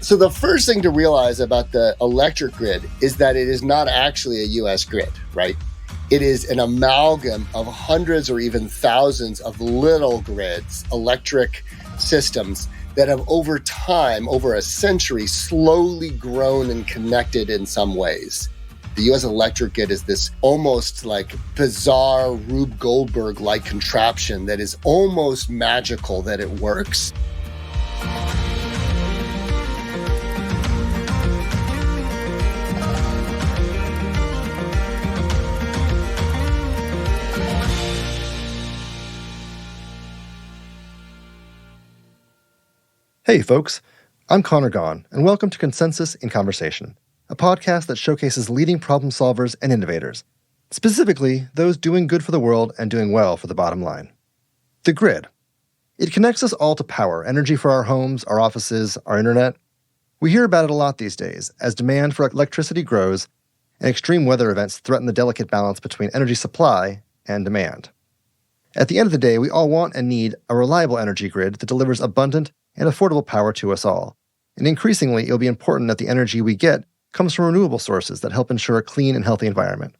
So the first thing to realize about the electric grid is that it is not actually a U.S. grid, right? It is an amalgam of hundreds or even thousands of little grids, electric systems that have over time, over a century, slowly grown and connected in some ways. The U.S. electric grid is this almost like bizarre Rube Goldberg-like contraption that is almost magical that it works. Hey folks, I'm Connor Gaughan, and welcome to Consensus in Conversation, a podcast that showcases leading problem solvers and innovators, specifically those doing good for the world and doing well for the bottom line. The grid. It connects us all to power, energy for our homes, our offices, our internet. We hear about it a lot these days as demand for electricity grows and extreme weather events threaten the delicate balance between energy supply and demand. At the end of the day, we all want and need a reliable energy grid that delivers abundant and affordable power to us all. And increasingly, it'll be important that the energy we get comes from renewable sources that help ensure a clean and healthy environment.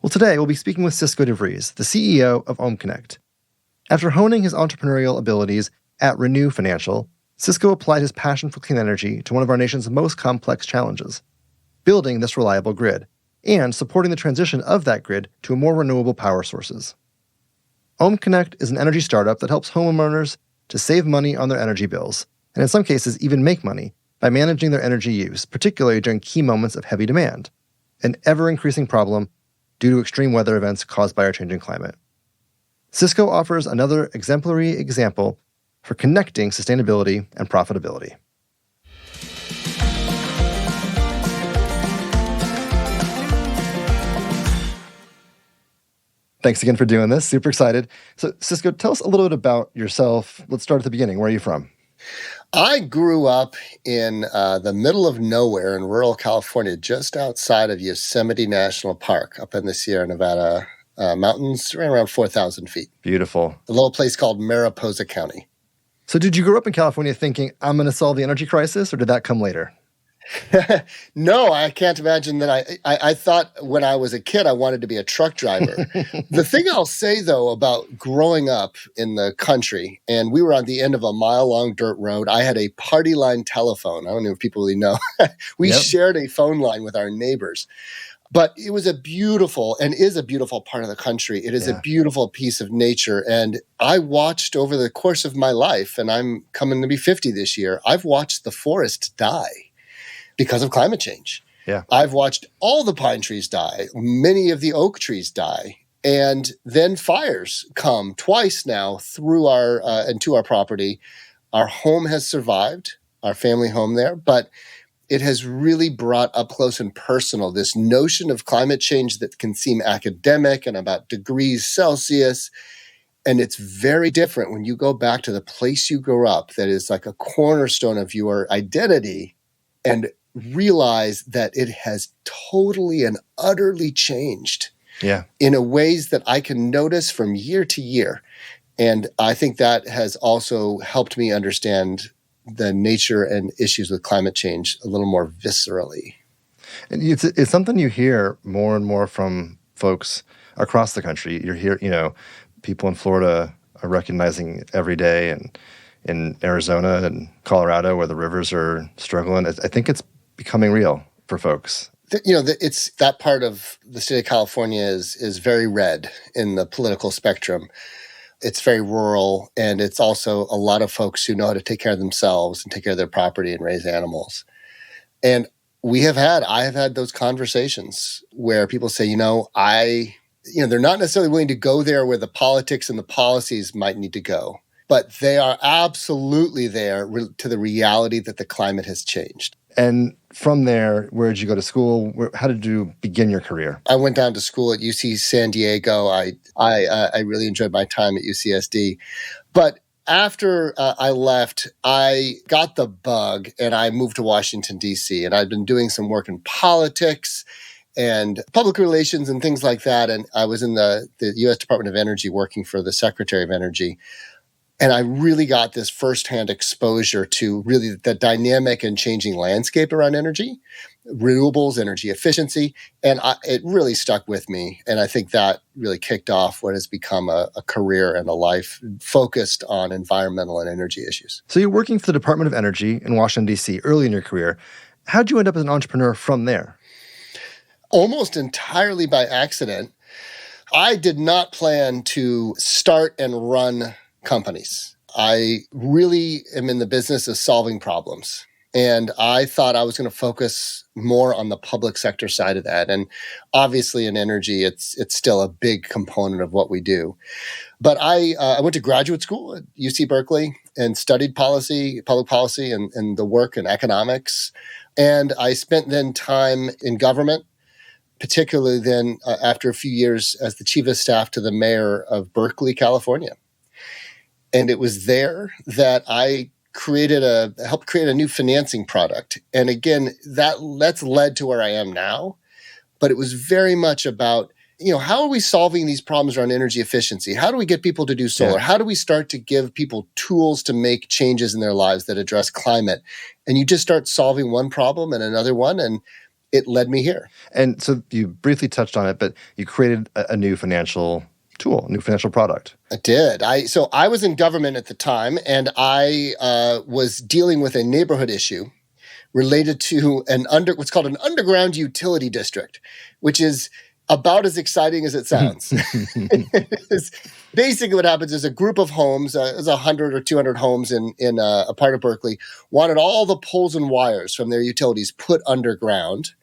Well, today we'll be speaking with Cisco DeVries, the CEO of OhmConnect. After honing his entrepreneurial abilities at Renew Financial, Cisco applied his passion for clean energy to one of our nation's most complex challenges, building this reliable grid and supporting the transition of that grid to more renewable power sources. OhmConnect is an energy startup that helps homeowners to save money on their energy bills, and in some cases even make money by managing their energy use, particularly during key moments of heavy demand, an ever-increasing problem due to extreme weather events caused by our changing climate. Cisco offers another exemplary example for connecting sustainability and profitability. Thanks again for doing this. Super excited. So, Cisco, tell us a little bit about yourself. Let's start at the beginning. Where are you from? I grew up in the middle of nowhere in rural California, just outside of Yosemite National Park, up in the Sierra Nevada mountains, around 4,000 feet. Beautiful. A little place called Mariposa County. So did you grow up in California thinking, I'm going to solve the energy crisis, or did that come later? No, I can't imagine that. I thought when I was a kid, I wanted to be a truck driver. The thing I'll say, though, about growing up in the country, and we were on the end of a mile-long dirt road. I had a party line telephone. I don't know if people really know. We shared a phone line with our neighbors. But it was a beautiful and is a beautiful part of the country. It is a beautiful piece of nature. And I watched over the course of my life, and I'm coming to be 50 this year, I've watched the forest die because of climate change. Yeah. I've watched all the pine trees die, many of the oak trees die, and then fires come twice now through our and to our property. Our home has survived, our family home there, but it has really brought up close and personal this notion of climate change that can seem academic and about degrees Celsius. And it's very different when you go back to the place you grew up that is like a cornerstone of your identity and realize that it has totally and utterly changed in a ways that I can notice from year to year. And I think that has also helped me understand the nature and issues with climate change a little more viscerally. And it's something you hear more and more from folks across the country. You hear, people in Florida are recognizing it every day, and in Arizona and Colorado where the rivers are struggling. I think it's becoming real for folks. It's that part of the state of California is very red in the political spectrum. It's very rural, and it's also a lot of folks who know how to take care of themselves and take care of their property and raise animals. And I have had those conversations where people say, they're not necessarily willing to go there where the politics and the policies might need to go, but they are absolutely there to the reality that the climate has changed. And from there, where did you go to school? How did you begin your career? I went down to school at UC San Diego. I really enjoyed my time at UCSD. But after I left, I got the bug and I moved to Washington, D.C. And I'd been doing some work in politics and public relations and things like that. And I was in the U.S. Department of Energy working for the Secretary of Energy. And I really got this firsthand exposure to really the dynamic and changing landscape around energy, renewables, energy efficiency. And it really stuck with me. And I think that really kicked off what has become a career and a life focused on environmental and energy issues. So you're working for the Department of Energy in Washington, D.C. early in your career. How'd you end up as an entrepreneur from there? Almost entirely by accident. I did not plan to start and run companies. I really am in the business of solving problems. And I thought I was going to focus more on the public sector side of that. And obviously in energy, it's still a big component of what we do. But I went to graduate school at UC Berkeley and studied public policy and the work in economics. And I spent then time in government, particularly then after a few years as the chief of staff to the mayor of Berkeley, California. And it was there that I helped create a new financing product. And again, that's led to where I am now. But it was very much about, how are we solving these problems around energy efficiency? How do we get people to do solar? Yeah. How do we start to give people tools to make changes in their lives that address climate? And you just start solving one problem and another one, and it led me here. And so you briefly touched on it, but you created a new financial tool, a new financial product. I did. So I was in government at the time, and I was dealing with a neighborhood issue related to what's called an underground utility district, which is about as exciting as it sounds. Basically what happens is a group of homes, there's 100 or 200 homes in a part of Berkeley, wanted all the poles and wires from their utilities put underground.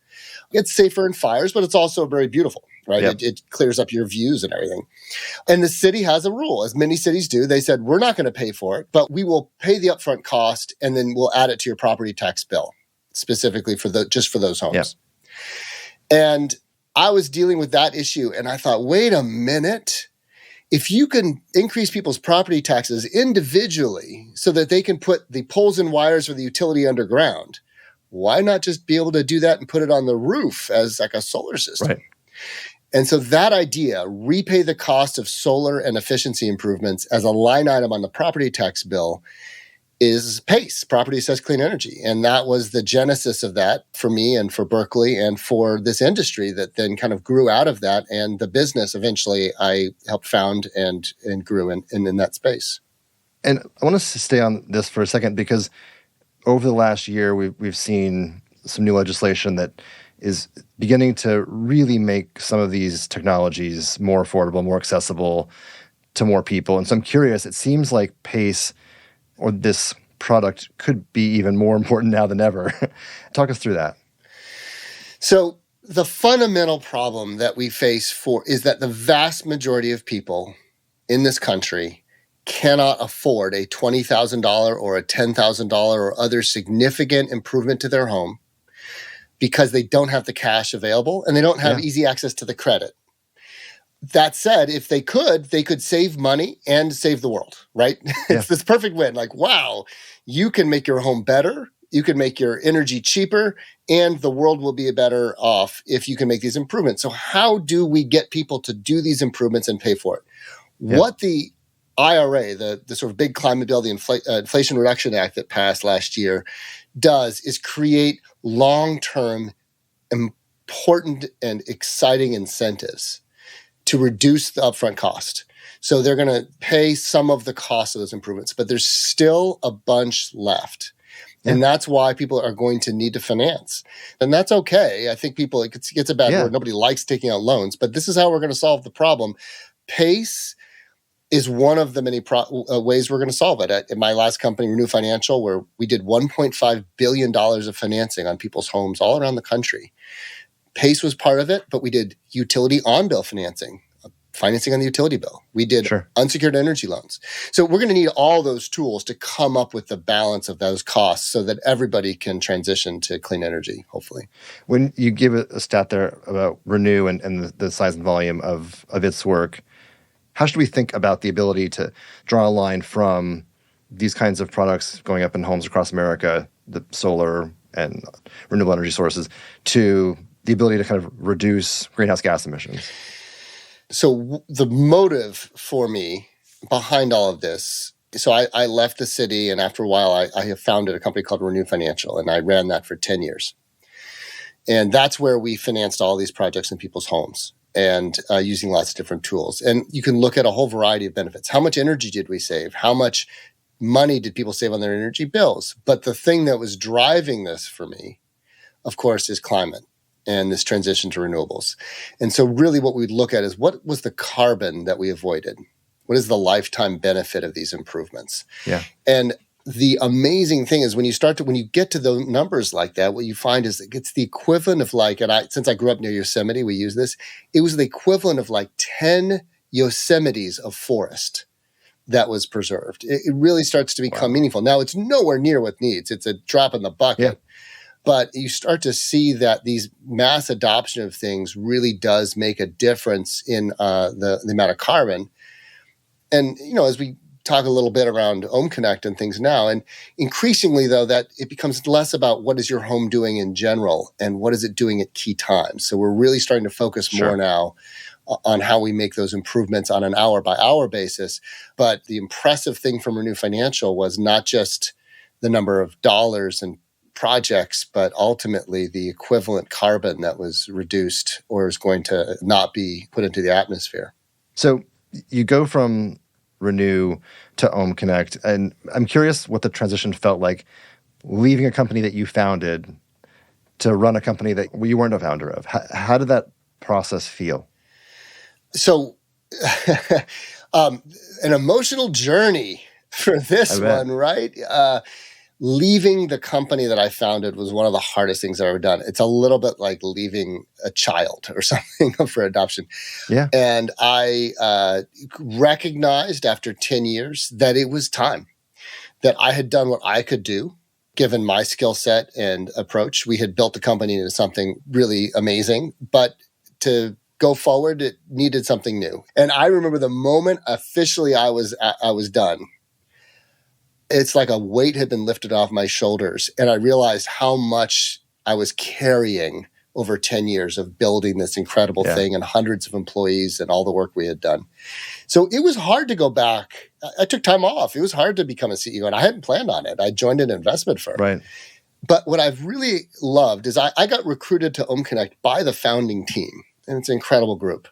It's safer in fires, but it's also very beautiful, right? Yep. It clears up your views and everything. And the city has a rule, as many cities do. They said, we're not going to pay for it, but we will pay the upfront cost, and then we'll add it to your property tax bill, specifically just for those homes. Yep. And I was dealing with that issue, and I thought, wait a minute. If you can increase people's property taxes individually so that they can put the poles and wires for the utility underground, why not just be able to do that and put it on the roof as like a solar system? Right. And so that idea, repay the cost of solar and efficiency improvements as a line item on the property tax bill, is PACE, Property Assessed Clean Energy. And that was the genesis of that for me and for Berkeley and for this industry that then kind of grew out of that. And the business eventually I helped found and grew in that space. And I want us to stay on this for a second, because over the last year, we've seen some new legislation that is beginning to really make some of these technologies more affordable, more accessible to more people. And so I'm curious, it seems like PACE, or this product, could be even more important now than ever. Talk us through that. So the fundamental problem that we face is that the vast majority of people in this country cannot afford a $20,000 or a $10,000 or other significant improvement to their home because they don't have the cash available and they don't have easy access to the credit. That said, if they could save money and save the world, right? It's this perfect win. Like, wow, you can make your home better, you can make your energy cheaper, and the world will be better off if you can make these improvements. So how do we get people to do these improvements and pay for it? Yeah. What the IRA, the sort of big climate bill, the Inflation Reduction Act that passed last year, does is create long-term, important and exciting incentives to reduce the upfront cost. So they're going to pay some of the cost of those improvements, but there's still a bunch left. Yeah. And that's why people are going to need to finance. And that's okay. I think it gets a bad word. Nobody likes taking out loans, but this is how we're going to solve the problem. PACE is one of the many ways we're going to solve it. At my last company, Renew Financial, where we did $1.5 billion of financing on people's homes all around the country. PACE was part of it, but we did utility on-bill financing on the utility bill. We did unsecured energy loans. So we're going to need all those tools to come up with the balance of those costs so that everybody can transition to clean energy, hopefully. When you give a stat there about Renew and the size and volume of its work, how should we think about the ability to draw a line from these kinds of products going up in homes across America, the solar and renewable energy sources, to the ability to kind of reduce greenhouse gas emissions? So the motive for me behind all of this So I left the city, and after a while, I have founded a company called Renew Financial, and I ran that for 10 years. And that's where we financed all these projects in people's homes and using lots of different tools. And you can look at a whole variety of benefits. How much energy did we save? How much money did people save on their energy bills? But the thing that was driving this for me, of course, is climate and this transition to renewables. And so really what we'd look at is what was the carbon that we avoided? What is the lifetime benefit of these improvements? Yeah. And the amazing thing is when you get to the numbers like that, what you find is it's the equivalent of since I grew up near Yosemite, we use this, it was the equivalent of 10 Yosemites of forest that was preserved. It really starts to become meaningful. Now, it's nowhere near what needs. It's a drop in the bucket. Yeah. But you start to see that these mass adoption of things really does make a difference in the amount of carbon. And, as we talk a little bit around OhmConnect and things now, and increasingly, though, that it becomes less about what is your home doing in general and what is it doing at key times. So we're really starting to focus more now on how we make those improvements on an hour-by-hour basis. But the impressive thing from Renew Financial was not just the number of dollars and projects, but ultimately the equivalent carbon that was reduced or is going to not be put into the atmosphere. So you go from Renew to OhmConnect, and I'm curious what the transition felt like leaving a company that you founded to run a company that you weren't a founder of. How did that process feel? So an emotional journey for this one, right? Leaving the company that I founded was one of the hardest things I've ever done. It's a little bit like leaving a child or something for adoption. Yeah. And I recognized after 10 years that it was time, that I had done what I could do, given my skill set and approach. We had built the company into something really amazing, but to go forward, it needed something new. And I remember the moment officially I was done. It's like a weight had been lifted off my shoulders. And I realized how much I was carrying over 10 years of building this incredible thing and hundreds of employees and all the work we had done. So it was hard to go back. I took time off. It was hard to become a CEO, and I hadn't planned on it. I joined an investment firm. Right. But what I've really loved is I got recruited to OhmConnect by the founding team, and it's an incredible group.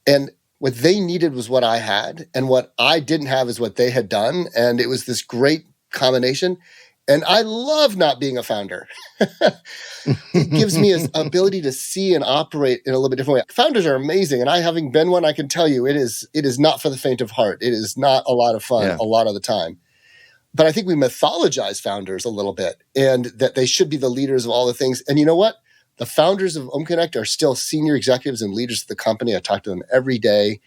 And what they needed was what I had, and what I didn't have is what they had done. And it was this great combination. And I love not being a founder. It gives me an ability to see and operate in a little bit different way. Founders are amazing. And I, having been one, I can tell you it is not for the faint of heart. It is not a lot of fun a lot of the time. But I think we mythologize founders a little bit, and that they should be the leaders of all the things. And you know what? The founders of OhmConnect are still senior executives and leaders of the company. I talk to them every day.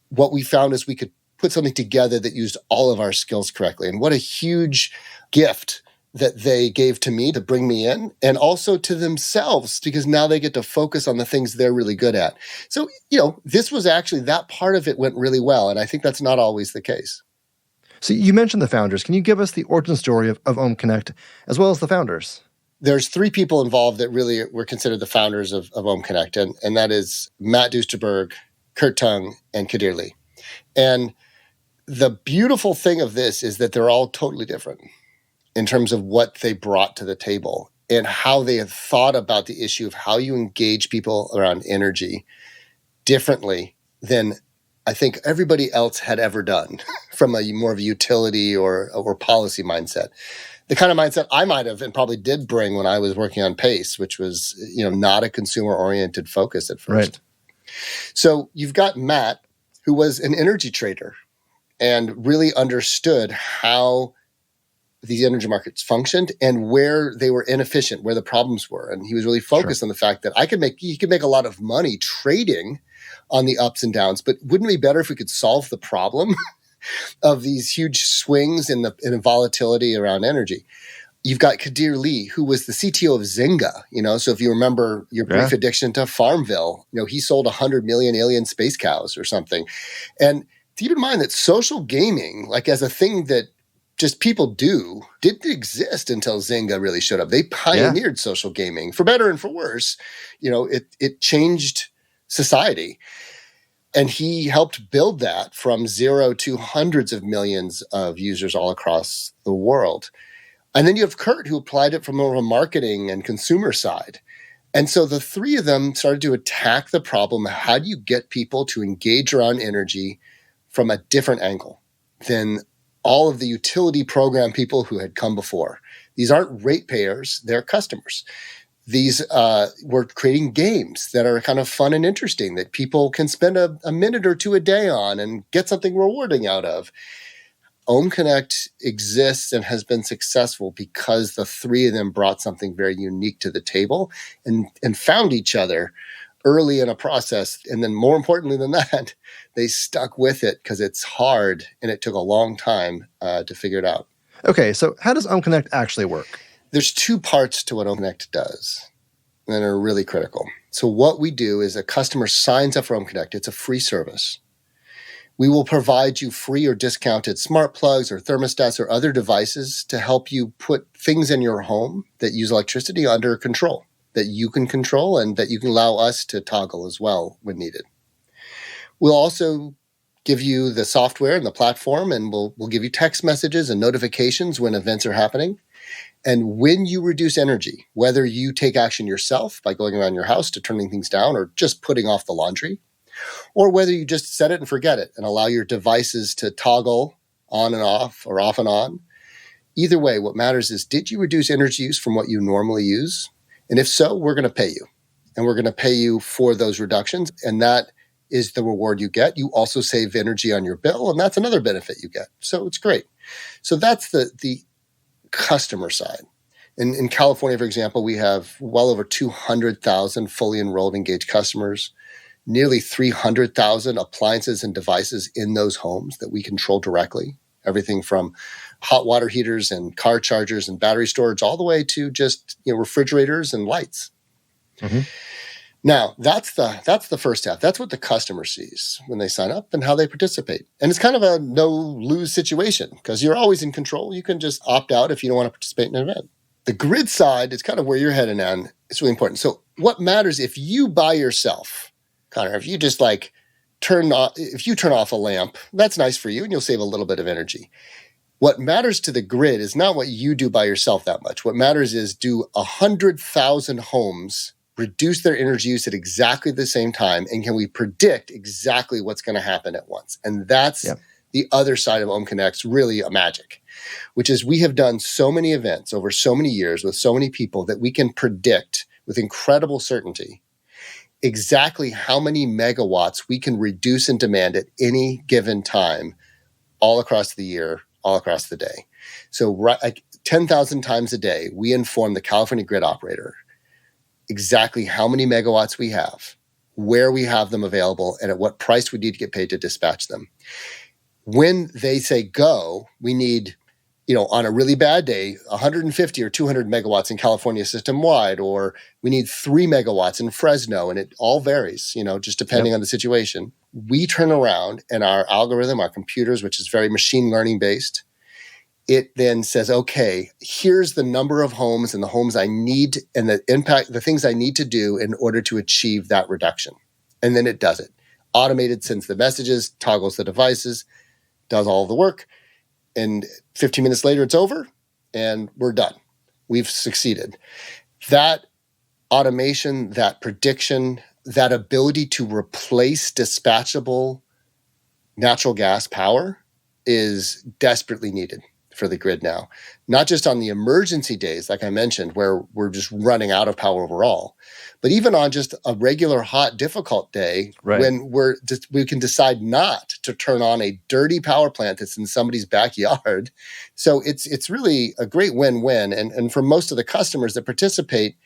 What we found is we could put something together that used all of our skills correctly. And what a huge gift that they gave to me to bring me in, and also to themselves, because now they get to focus on the things they're really good at. So, this was actually, that part of it went really well. And I think that's not always the case. So you mentioned the founders. Can you give us the origin story of OhmConnect as well as the founders? There's three people involved that really were considered the founders of OhmConnect, and that is Matt Duesterberg, Kurt Tung, and Kadir Lee. And the beautiful thing of this is that they're all totally different in terms of what they brought to the table and how they had thought about the issue of how you engage people around energy differently than I think everybody else had ever done from a more of a utility or policy mindset. The kind of mindset I might have and probably did bring when I was working on PACE, which was, not a consumer-oriented focus at first. Right. So you've got Matt, who was an energy trader and really understood how these energy markets functioned and where they were inefficient, where the problems were. And he was really focused on the fact that he could make a lot of money trading on the ups and downs, but wouldn't it be better if we could solve the problem of these huge swings in the volatility around energy? You've got Kadir Lee, who was the CTO of Zynga. So if you remember your brief addiction to Farmville, he sold 100 million alien space cows or something. And keep in mind that social gaming, like as a thing that just people do, didn't exist until Zynga really showed up. They pioneered social gaming, for better and for worse. It changed society. And he helped build that from zero to hundreds of millions of users all across the world. And then you have Kurt, who applied it from more of a marketing and consumer side. And so the three of them started to attack the problem. How do you get people to engage around energy from a different angle than all of the utility program people who had come before? These aren't ratepayers, they're customers. These we're creating games that are kind of fun and interesting that people can spend a minute or two a day on and get something rewarding out of. OhmConnect exists and has been successful because the three of them brought something very unique to the table and found each other early in a process. And then more importantly than that, they stuck with it because it's hard and it took a long time to figure it out. Okay, so how does OhmConnect actually work? There's two parts to what OhmConnect does that are really critical. So what we do is a customer signs up for OhmConnect. It's a free service. We will provide you free or discounted smart plugs or thermostats or other devices to help you put things in your home that use electricity under control, that you can control and that you can allow us to toggle as well when needed. We'll also give you the software and the platform, and we'll give you text messages and notifications when events are happening. And when you reduce energy, whether you take action yourself by going around your house to turning things down or just putting off the laundry, or whether you just set it and forget it and allow your devices to toggle on and off or off and on. Either way, what matters is, did you reduce energy use from what you normally use? And if so, we're going to pay you. And we're going to pay you for those reductions. And that is the reward you get. You also save energy on your bill, and that's another benefit you get. So it's great. So that's the customer side. In California, for example, we have well over 200,000 fully enrolled, engaged customers, nearly 300,000 appliances and devices in those homes that we control directly. Everything from hot water heaters and car chargers and battery storage all the way to just refrigerators and lights. Mm-hmm. Now, that's the first half. That's what the customer sees when they sign up and how they participate. And it's kind of a no-lose situation because you're always in control. You can just opt out if you don't want to participate in an event. The grid side is kind of where you're heading on. It's really important. So what matters if you by yourself, Connor, if you just turn off a lamp, that's nice for you and you'll save a little bit of energy. What matters to the grid is not what you do by yourself that much. What matters is, do 100,000 homes reduce their energy use at exactly the same time, and can we predict exactly what's going to happen at once? And that's the other side of OhmConnect's really a magic, which is we have done so many events over so many years with so many people that we can predict with incredible certainty exactly how many megawatts we can reduce in demand at any given time all across the year, all across the day. So 10,000 times a day, we inform the California grid operator exactly how many megawatts we have, where we have them available, and at what price we need to get paid to dispatch them. When they say go, we need, on a really bad day, 150 or 200 megawatts in California system-wide, or we need 3 megawatts in Fresno, and it all varies, just depending on the situation. We turn around, and our algorithm, our computers, which is very machine learning-based, it then says, okay, here's the number of homes and the homes I need and the things I need to do in order to achieve that reduction. And then it does it. Automated sends the messages, toggles the devices, does all of the work. And 15 minutes later, it's over and we're done. We've succeeded. That automation, that prediction, that ability to replace dispatchable natural gas power is desperately needed for the grid now. Not just on the emergency days, like I mentioned, where we're just running out of power overall, but even on just a regular, hot, difficult day when we can decide not to turn on a dirty power plant that's in somebody's backyard. So it's really a great win-win. And for most of the customers that participate,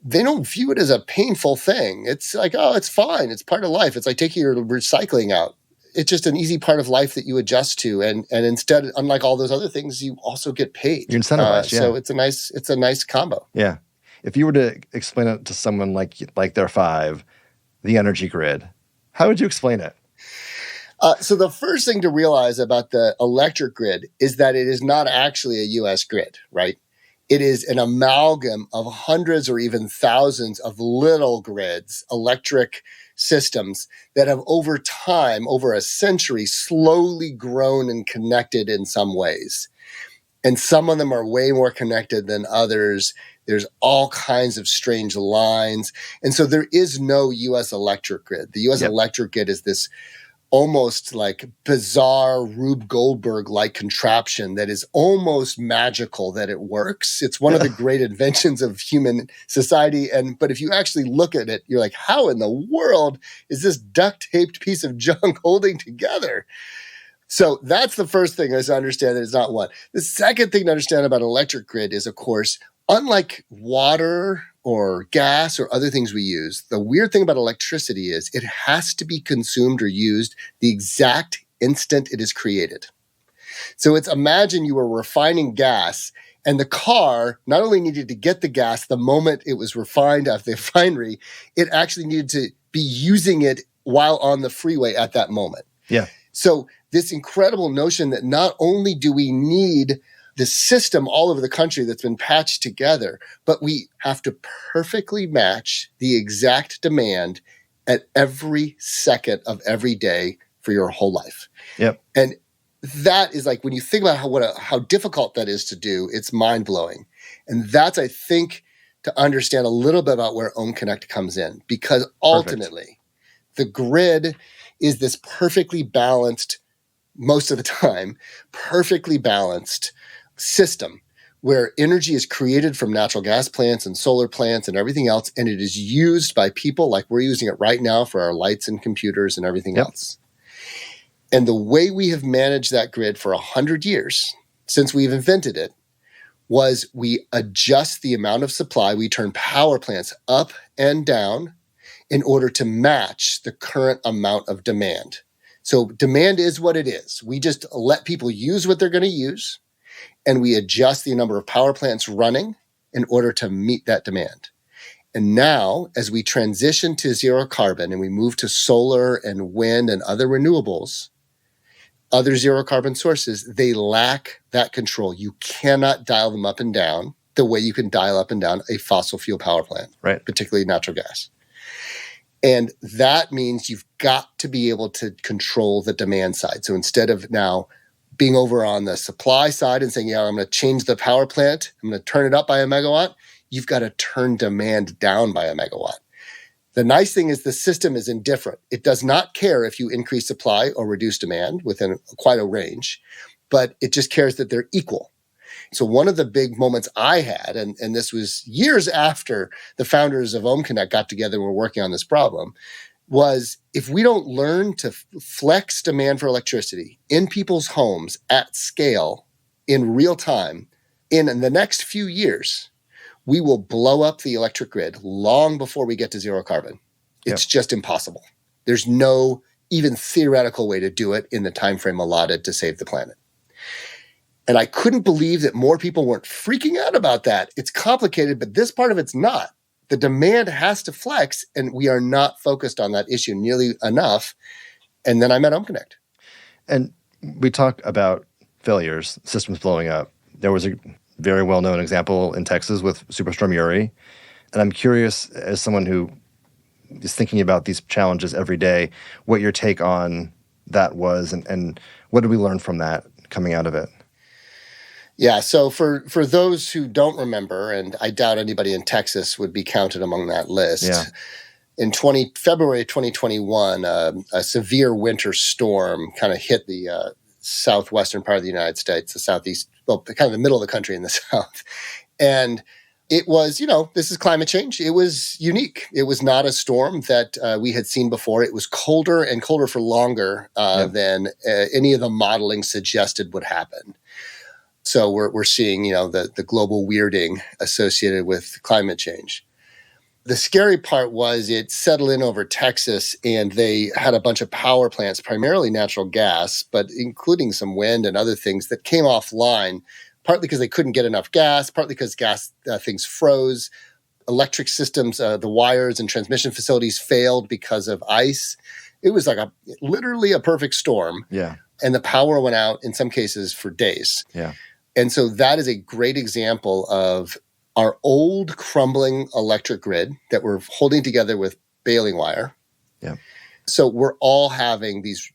they don't view it as a painful thing. It's like, oh, it's fine. It's part of life. It's like taking your recycling out. It's just an easy part of life that you adjust to. And instead, unlike all those other things, you also get paid. You're incentivized, So it's a nice combo. Yeah. If you were to explain it to someone like they're 5, the energy grid, how would you explain it? So the first thing to realize about the electric grid is that it is not actually a U.S. grid, right? It is an amalgam of hundreds or even thousands of little grids, electric systems that have over time, over a century, slowly grown and connected in some ways. And some of them are way more connected than others. There's all kinds of strange lines. And so there is no U.S. electric grid. The U.S. electric grid is this almost like bizarre Rube Goldberg-like contraption that is almost magical that it works. It's one of the great inventions of human society. But if you actually look at it, you're like, how in the world is this duct-taped piece of junk holding together? So that's the first thing, is to understand that it's not one. The second thing to understand about an electric grid is, of course, unlike water or gas or other things we use, the weird thing about electricity is it has to be consumed or used the exact instant it is created. So imagine you were refining gas, and the car not only needed to get the gas the moment it was refined out of the refinery, it actually needed to be using it while on the freeway at that moment. Yeah. So this incredible notion that not only do we need the system all over the country that's been patched together, but we have to perfectly match the exact demand at every second of every day for your whole life. Yep. And that is like, when you think about how difficult that is to do, it's mind-blowing. And that's, I think, to understand a little bit about where OhmConnect comes in, because ultimately the grid is this perfectly balanced, most of the time, perfectly balanced system where energy is created from natural gas plants and solar plants and everything else, and it is used by people like we're using it right now for our lights and computers and everything else. And the way we have managed that grid for 100 years, since we've invented it, was we adjust the amount of supply. We turn power plants up and down in order to match the current amount of demand. So demand is what it is. We just let people use what they're going to use, and we adjust the number of power plants running in order to meet that demand. And now, as we transition to zero carbon and we move to solar and wind and other renewables, other zero carbon sources, they lack that control. You cannot dial them up and down the way you can dial up and down a fossil fuel power plant, right? Particularly natural gas. And that means you've got to be able to control the demand side. So instead of now being over on the supply side and saying, yeah, I'm going to change the power plant, I'm going to turn it up by a megawatt, you've got to turn demand down by a megawatt. The nice thing is the system is indifferent. It does not care if you increase supply or reduce demand within quite a range, but it just cares that they're equal. So one of the big moments I had, and this was years after the founders of OhmConnect got together and were working on this problem, was if we don't learn to flex demand for electricity in people's homes at scale in real time, in the next few years, we will blow up the electric grid long before we get to zero carbon. It's just impossible. There's no even theoretical way to do it in the time frame allotted to save the planet. And I couldn't believe that more people weren't freaking out about that. It's complicated, but this part of it's not. The demand has to flex, and we are not focused on that issue nearly enough. And then I met OhmConnect. And we talk about failures, systems blowing up. There was a very well-known example in Texas with Superstorm Uri. And I'm curious, as someone who is thinking about these challenges every day, what your take on that was, and what did we learn from that coming out of it? Yeah, so for those who don't remember, and I doubt anybody in Texas would be counted among that list, in February 2021, a severe winter storm kind of hit the southwestern part of the United States, the southeast, well, kind of the middle of the country in the south. And it was, this is climate change. It was unique. It was not a storm that we had seen before. It was colder and colder for longer than any of the modeling suggested would happen. So we're seeing, the global weirding associated with climate change. The scary part was it settled in over Texas, and they had a bunch of power plants, primarily natural gas, but including some wind and other things that came offline, partly because they couldn't get enough gas, partly because gas things froze. Electric systems, the wires and transmission facilities failed because of ice. It was like literally a perfect storm. Yeah. And the power went out in some cases for days. Yeah. And so that is a great example of our old crumbling electric grid that we're holding together with baling wire Yeah. So we're all having these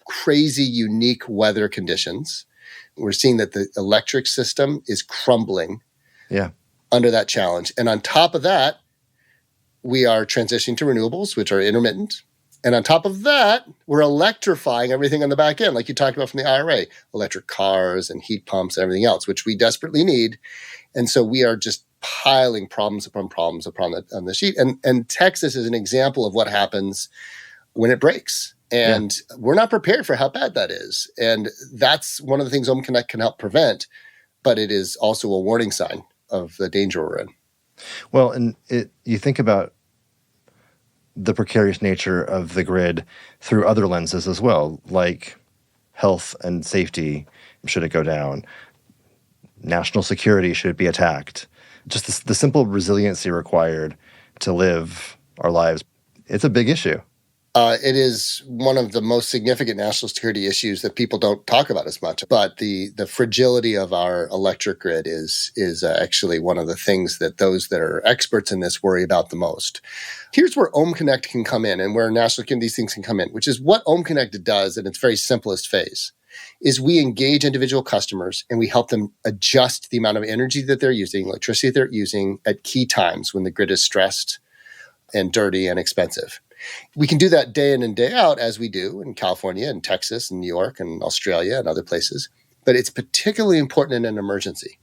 crazy, unique weather conditions. We're seeing that the electric system is crumbling under that challenge. And on top of that, we are transitioning to renewables, which are intermittent. And on top of that, we're electrifying everything on the back end, like you talked about from the IRA, electric cars and heat pumps and everything else, which we desperately need. And so we are just piling problems upon problems on the sheet. And Texas is an example of what happens when it breaks. And we're not prepared for how bad that is. And that's one of the things OhmConnect can help prevent, but it is also a warning sign of the danger we're in. Well, and you think about the precarious nature of the grid through other lenses as well, like health and safety, should it go down? National security, should it be attacked? Just the simple resiliency required to live our lives, it's a big issue. It is one of the most significant national security issues that people don't talk about as much. But the fragility of our electric grid is actually one of the things that those that are experts in this worry about the most. Here's where OhmConnect can come in and where national security these things can come in, which is what OhmConnect does in its very simplest phase, is we engage individual customers and we help them adjust the amount of energy that they're using, electricity that they're using at key times when the grid is stressed and dirty and expensive. We can do that day in and day out, as we do in California and Texas and New York and Australia and other places. But it's particularly important in an emergency.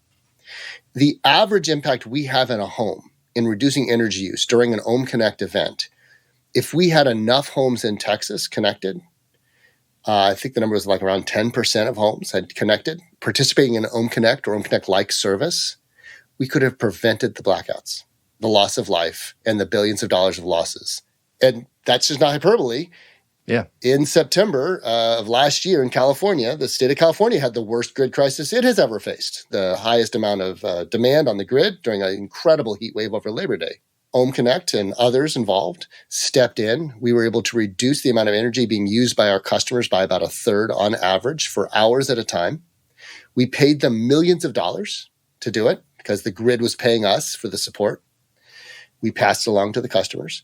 The average impact we have in a home in reducing energy use during an OhmConnect event, if we had enough homes in Texas connected, I think the number was like around 10% of homes had connected, participating in OhmConnect or OhmConnect-like service, we could have prevented the blackouts, the loss of life, and the billions of dollars of losses. And that's just not hyperbole. Yeah. In September of last year in California, the state of California had the worst grid crisis it has ever faced, the highest amount of demand on the grid during an incredible heat wave over Labor Day. OhmConnect and others involved stepped in. We were able to reduce the amount of energy being used by our customers by about a third on average for hours at a time. We paid them millions of dollars to do it because the grid was paying us for the support. We passed it along to the customers.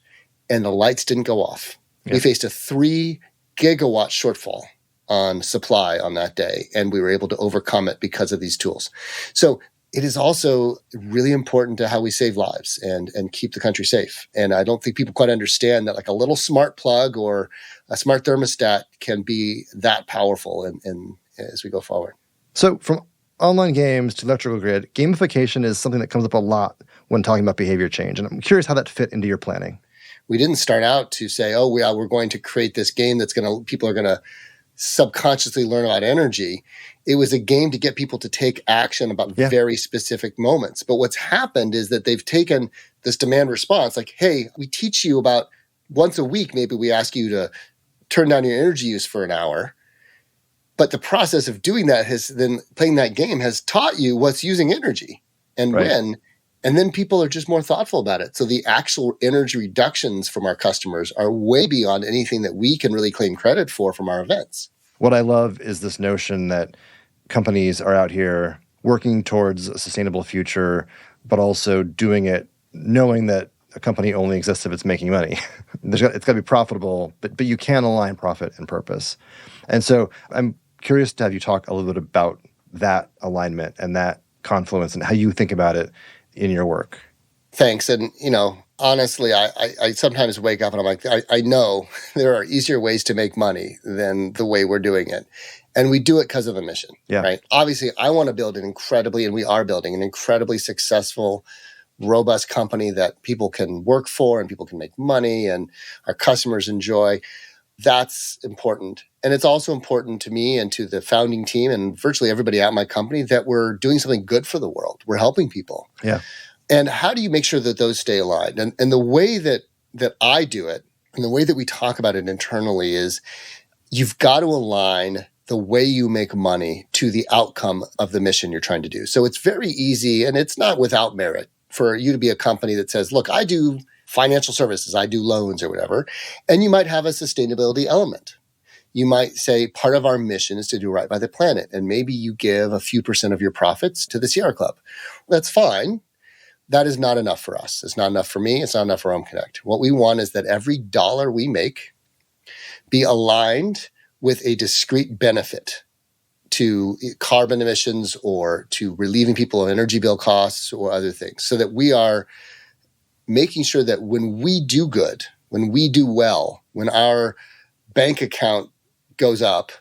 And the lights didn't go off. Yeah. We faced a 3 gigawatt shortfall on supply on that day, and we were able to overcome it because of these tools. So it is also really important to how we save lives and keep the country safe. And I don't think people quite understand that like a little smart plug or a smart thermostat can be that powerful and as we go forward. So from online games to electrical grid, gamification is something that comes up a lot when talking about behavior change. And I'm curious how that fit into your planning. We didn't start out to say, oh, we're going to create this game that's people are going to subconsciously learn about energy. It was a game to get people to take action about very specific moments. But what's happened is that they've taken this demand response, like, hey, we teach you about once a week, maybe we ask you to turn down your energy use for an hour. But the process of doing that playing that game has taught you what's using energy and when. And then people are just more thoughtful about it. So the actual energy reductions from our customers are way beyond anything that we can really claim credit for from our events. What I love is this notion that companies are out here working towards a sustainable future, but also doing it knowing that a company only exists if it's making money. It's got to be profitable, but you can align profit and purpose. And so I'm curious to have you talk a little bit about that alignment and that confluence and how you think about it in your work. Thanks. And, honestly, I sometimes wake up and I'm like, I know there are easier ways to make money than the way we're doing it. And we do it because of the mission, right? Obviously, I want to build and we are building an incredibly successful, robust company that people can work for and people can make money and our customers enjoy. That's important. And it's also important to me and to the founding team and virtually everybody at my company that we're doing something good for the world. We're helping people. Yeah. And how do you make sure that those stay aligned? And the way that I do it and the way that we talk about it internally is you've got to align the way you make money to the outcome of the mission you're trying to do. So it's very easy and it's not without merit for you to be a company that says, look, I do financial services, I do loans or whatever, and you might have a sustainability element. You might say part of our mission is to do right by the planet, and maybe you give a few % of your profits to the Sierra Club. That's fine, That is not enough for us. It's not enough for me. It's not enough for OhmConnect. What we want is that every dollar we make be aligned with a discrete benefit to carbon emissions or to relieving people of energy bill costs or other things, so that we are making sure that when we do good, when we do well, when our bank account goes up,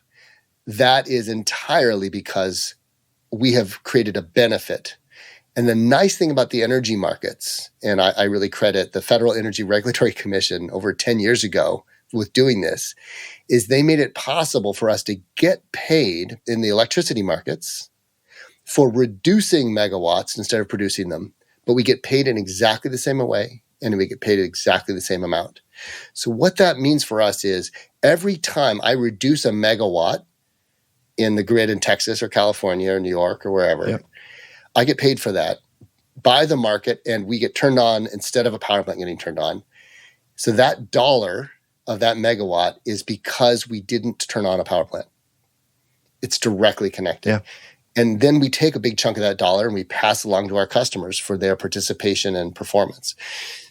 that is entirely because we have created a benefit. And the nice thing about the energy markets, and I really credit the Federal Energy Regulatory Commission over 10 years ago with doing this, is they made it possible for us to get paid in the electricity markets for reducing megawatts instead of producing them. But we get paid in exactly the same way, and we get paid exactly the same amount. So what that means for us is every time I reduce a megawatt in the grid in Texas or California or New York or wherever, yep, I get paid for that by the market, and we get turned on instead of a power plant getting turned on. So that dollar of that megawatt is because we didn't turn on a power plant. It's directly connected. Yeah. And then we take a big chunk of that dollar and we pass along to our customers for their participation and performance.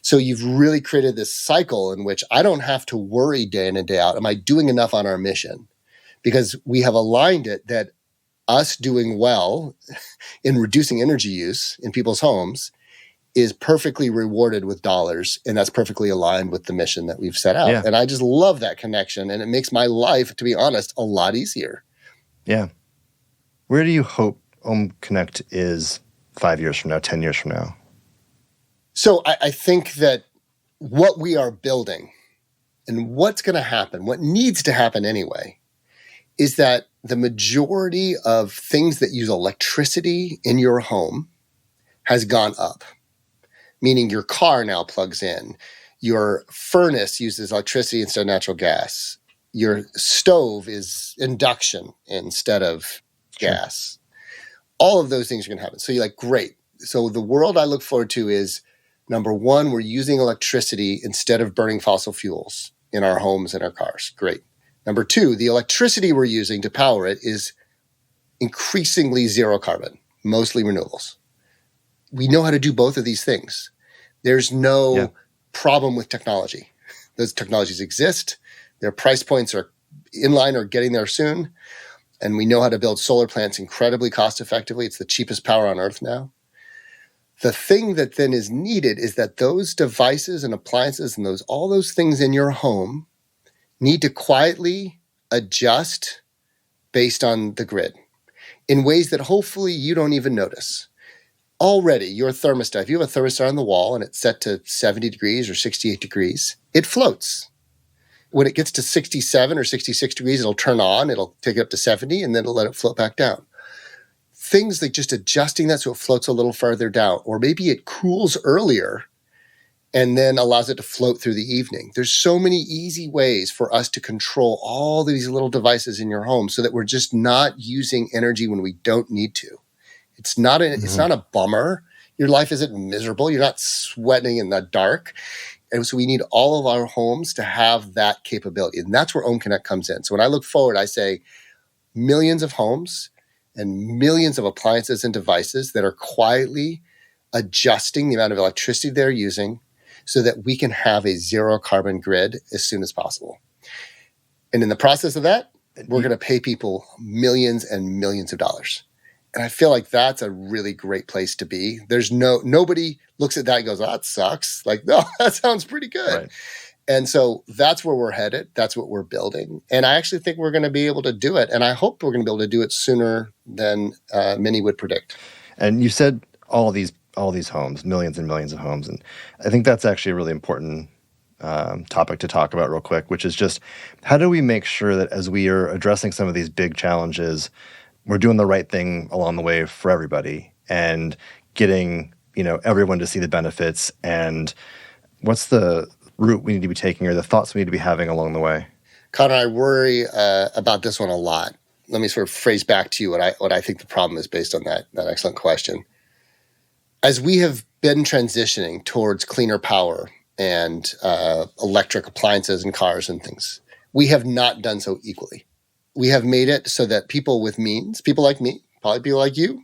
So you've really created this cycle in which I don't have to worry day in and day out, am I doing enough on our mission? Because we have aligned it that us doing well in reducing energy use in people's homes is perfectly rewarded with dollars, and that's perfectly aligned with the mission that we've set out. Yeah. And I just love that connection, and it makes my life, to be honest, a lot easier. Yeah. Where do you hope OhmConnect is 5 years from now, 10 years from now? So I think that what we are building and what's going to happen, what needs to happen anyway, is that the majority of things that use electricity in your home has gone up. Meaning your car now plugs in, your furnace uses electricity instead of natural gas, your stove is induction instead of gas. All of those things are going to happen. So you're like, great. So the world I look forward to is, number one, we're using electricity instead of burning fossil fuels in our homes and our cars. Great. Number two, the electricity we're using to power it is increasingly zero carbon, mostly renewables. We know how to do both of these things. There's no problem with technology. Those technologies exist. Their price points are in line or getting there soon. And we know how to build solar plants incredibly cost effectively. It's the cheapest power on earth now. The thing that then is needed is that those devices and appliances and all those things in your home need to quietly adjust based on the grid in ways that hopefully you don't even notice. Already, your thermostat, if you have a thermostat on the wall and it's set to 70 degrees or 68 degrees, it floats. When it gets to 67 or 66 degrees, it'll turn on, it'll take it up to 70, and then it'll let it float back down. Things like just adjusting that so it floats a little further down, or maybe it cools earlier and then allows it to float through the evening. There's so many easy ways for us to control all these little devices in your home so that we're just not using energy when we don't need to. It's not a bummer. Your life isn't miserable. You're not sweating in the dark. And so we need all of our homes to have that capability. And that's where OhmConnect comes in. So when I look forward, I say millions of homes and millions of appliances and devices that are quietly adjusting the amount of electricity they're using so that we can have a zero carbon grid as soon as possible. And in the process of that, we're going to pay people millions and millions of dollars. And I feel like that's a really great place to be. There's nobody looks at that and goes, oh, that sucks. Like, no, that sounds pretty good. Right. And so that's where we're headed. That's what we're building. And I actually think we're going to be able to do it. And I hope we're going to be able to do it sooner than many would predict. And you said all these homes, millions and millions of homes. And I think that's actually a really important topic to talk about real quick, which is just how do we make sure that as we are addressing some of these big challenges, we're doing the right thing along the way for everybody and getting, everyone to see the benefits, and what's the route we need to be taking or the thoughts we need to be having along the way? Connor, I worry about this one a lot. Let me sort of phrase back to you what I think the problem is based on that excellent question. As we have been transitioning towards cleaner power and electric appliances and cars and things, we have not done so equally. We have made it so that people with means, people like me, probably people like you,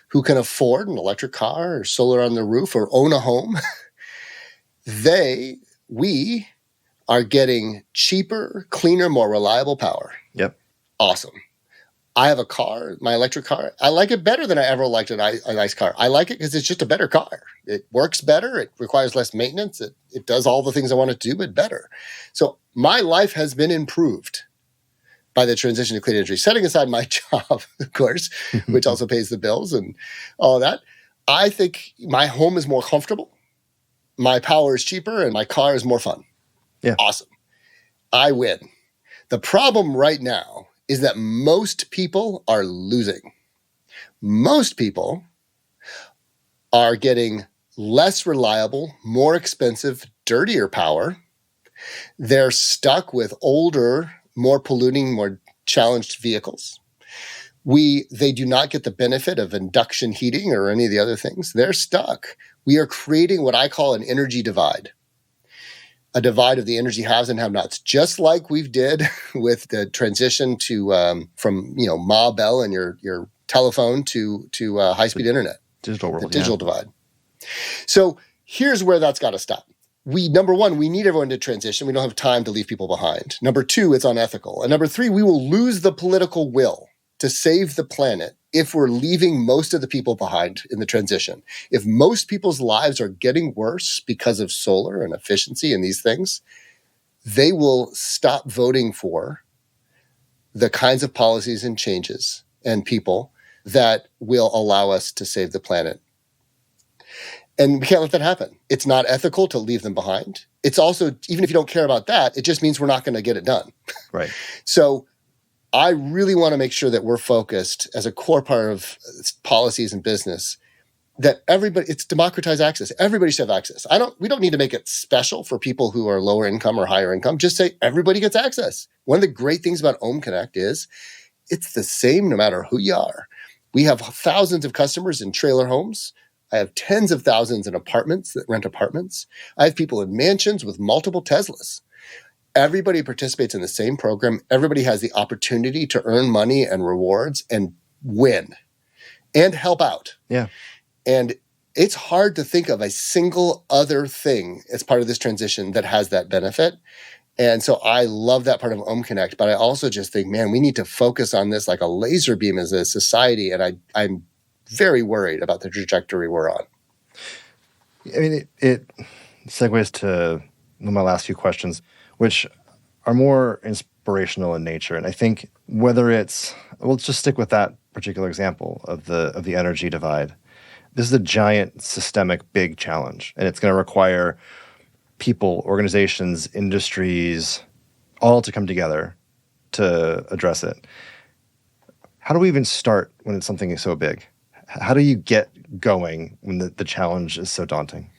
who can afford an electric car or solar on their roof or own a home, we are getting cheaper, cleaner, more reliable power. Yep. Awesome. I have a car, my electric car. I like it better than I ever liked a nice car. I like it because it's just a better car. It works better. It requires less maintenance. It does all the things I want it to do, but better. So my life has been improved by the transition to clean energy, setting aside my job, of course, which also pays the bills and all of that. I think my home is more comfortable, my power is cheaper, and my car is more fun. Yeah. Awesome. I win. The problem right now is that most people are losing. Most people are getting less reliable, more expensive, dirtier power. They're stuck with older, more polluting, more challenged vehicles. They do not get the benefit of induction heating or any of the other things. They're stuck. We are creating what I call an energy divide. A divide of the energy haves and have-nots, just like we did with the transition to from Ma Bell and your telephone to high-speed internet. Digital world, the digital divide. So here's where that's got to stop. Number one, we need everyone to transition. We don't have time to leave people behind. Number two, it's unethical. And number three, we will lose the political will to save the planet if we're leaving most of the people behind in the transition. If most people's lives are getting worse because of solar and efficiency and these things, they will stop voting for the kinds of policies and changes and people that will allow us to save the planet. And we can't let that happen. It's not ethical to leave them behind. It's also, even if you don't care about that, it just means we're not going to get it done. Right. So I really want to make sure that we're focused as a core part of policies and business that it's democratized access. Everybody should have access. We don't need to make it special for people who are lower income or higher income. Just say everybody gets access. One of the great things about OhmConnect is it's the same no matter who you are. We have thousands of customers in trailer homes. I have tens of thousands in apartments that rent apartments. I have people in mansions with multiple Teslas. Everybody participates in the same program. Everybody has the opportunity to earn money and rewards and win and help out. Yeah. And it's hard to think of a single other thing as part of this transition that has that benefit. And so I love that part of OhmConnect, but I also just think, man, we need to focus on this like a laser beam as a society. And I'm very worried about the trajectory we're on. I mean, it segues to my last few questions, which are more inspirational in nature. And I think let's just stick with that particular example of the energy divide. This is a giant systemic big challenge, and it's going to require people, organizations, industries, all to come together to address it. How do we even start when it's something so big? How do you get going when the challenge is so daunting?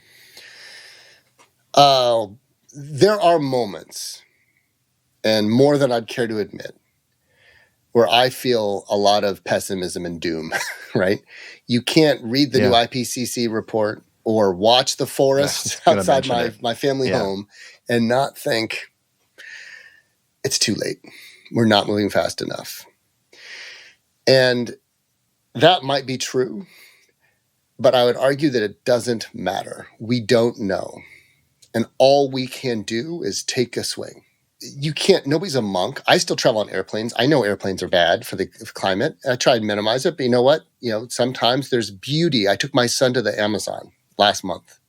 There are moments, and more than I'd care to admit, where I feel a lot of pessimism and doom, right? You can't read the new IPCC report or watch the forest outside my family home and not think, it's too late. We're not moving fast enough. And that might be true, but I would argue that it doesn't matter. We don't know. And all we can do is take a swing. Nobody's a monk. I still travel on airplanes. I know airplanes are bad for the climate. I try to minimize it, but you know what? Sometimes there's beauty. I took my son to the Amazon last month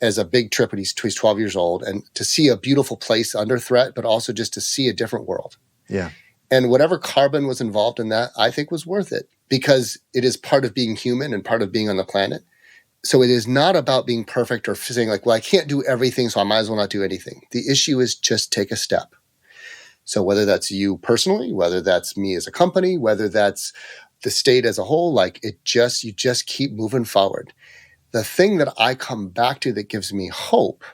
as a big trip when he's 12 years old, and to see a beautiful place under threat, but also just to see a different world. Yeah. And whatever carbon was involved in that, I think was worth it because it is part of being human and part of being on the planet. So it is not about being perfect or saying like, well, I can't do everything, so I might as well not do anything. The issue is just take a step. So whether that's you personally, whether that's me as a company, whether that's the state as a whole, you just keep moving forward. The thing that I come back to that gives me hope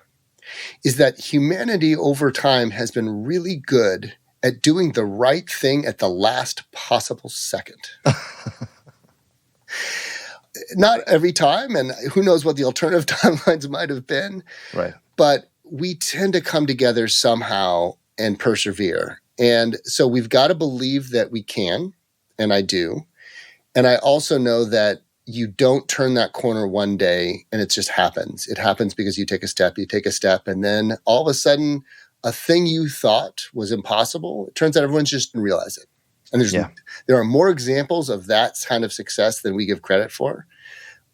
is that humanity over time has been really good at doing the right thing at the last possible second. Not every time, and who knows what the alternative timelines might have been. Right. But we tend to come together somehow and persevere. And so we've got to believe that we can, and I do. And I also know that, you don't turn that corner one day and it just happens. It happens because you take a step, and then all of a sudden, a thing you thought was impossible, it turns out everyone's just didn't realize it. And there are more examples of that kind of success than we give credit for.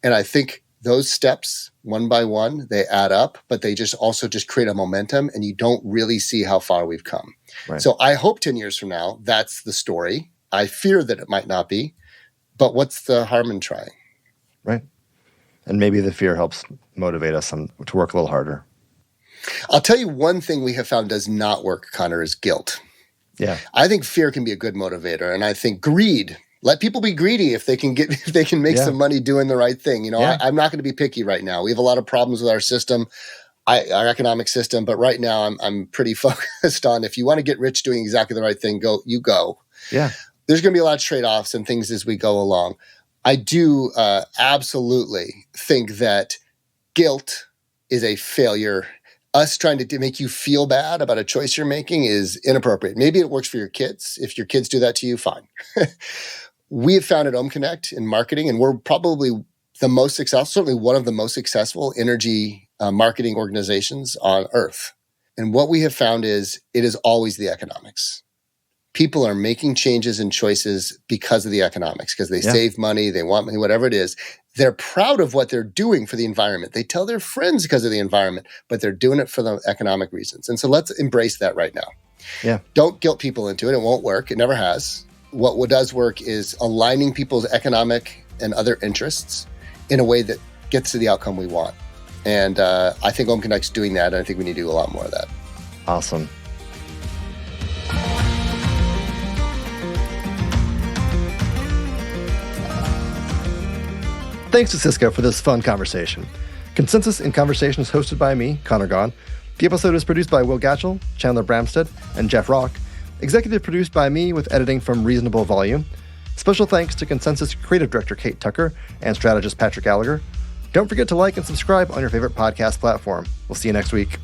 And I think those steps, one by one, they add up, but they just also just create a momentum, and you don't really see how far we've come. Right. So I hope 10 years from now, that's the story. I fear that it might not be, but what's the harm in trying? Right. And maybe the fear helps motivate us to work a little harder. I'll tell you one thing we have found does not work, Connor, is guilt. Yeah. I think fear can be a good motivator. And I think greed, let people be greedy if they can make some money doing the right thing. I'm not going to be picky right now. We have a lot of problems with our system, our economic system. But right now I'm pretty focused on, if you want to get rich doing exactly the right thing, go. Yeah. There's going to be a lot of trade-offs and things as we go along. I do absolutely think that guilt is a failure. Us trying to make you feel bad about a choice you're making is inappropriate. Maybe it works for your kids. If your kids do that to you, fine. We have found at OhmConnect in marketing, and we're probably the most successful, certainly one of the most successful energy marketing organizations on earth. And what we have found is it is always the economics. People are making changes and choices because of the economics, because they save money, they want money, whatever it is. They're proud of what they're doing for the environment. They tell their friends because of the environment, but they're doing it for the economic reasons. And so let's embrace that right now. Yeah. Don't guilt people into it. It won't work. It never has. What does work is aligning people's economic and other interests in a way that gets to the outcome we want. And I think OhmConnect's doing that, and I think we need to do a lot more of that. Awesome. Thanks to Cisco for this fun conversation. Consensus in Conversation is hosted by me, Connor Gahn. The episode is produced by Will Gatchell, Chandler Bramstead, and Jeff Rock. Executive produced by me with editing from Reasonable Volume. Special thanks to Consensus Creative Director Kate Tucker and strategist Patrick Gallagher. Don't forget to like and subscribe on your favorite podcast platform. We'll see you next week.